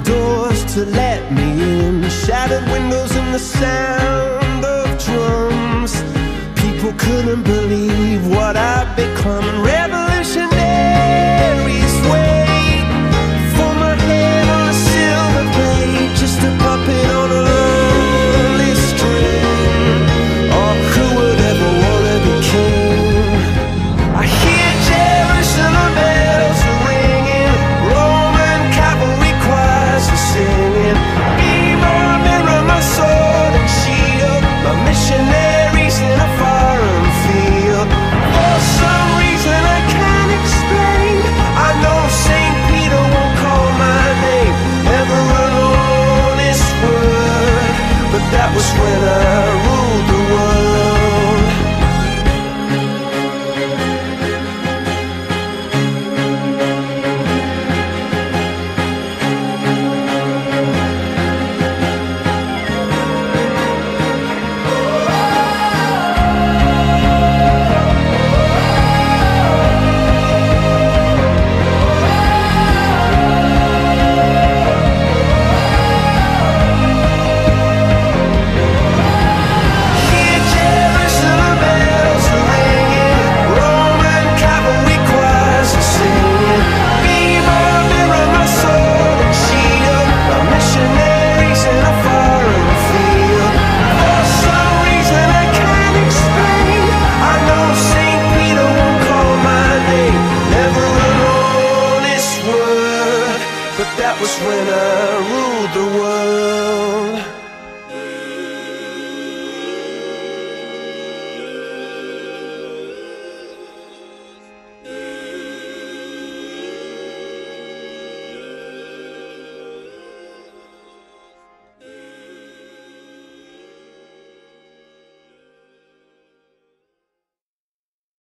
doors to let me in, shattered windows and the sound of drums. People couldn't believe what I'd become. Revolutionaries wait for my head on a silver plate, just a puppet on a lonely string. Oh, who would ever wanna be king? I hear Jerusalem bells are ringing, Roman cavalry choirs are singing. Be my mirror, my sword and shield, my missionaries in a foreign field. For some reason I can't explain, I know St. Peter won't call my name, never an honest word, but that was when I ruled the world. That was when I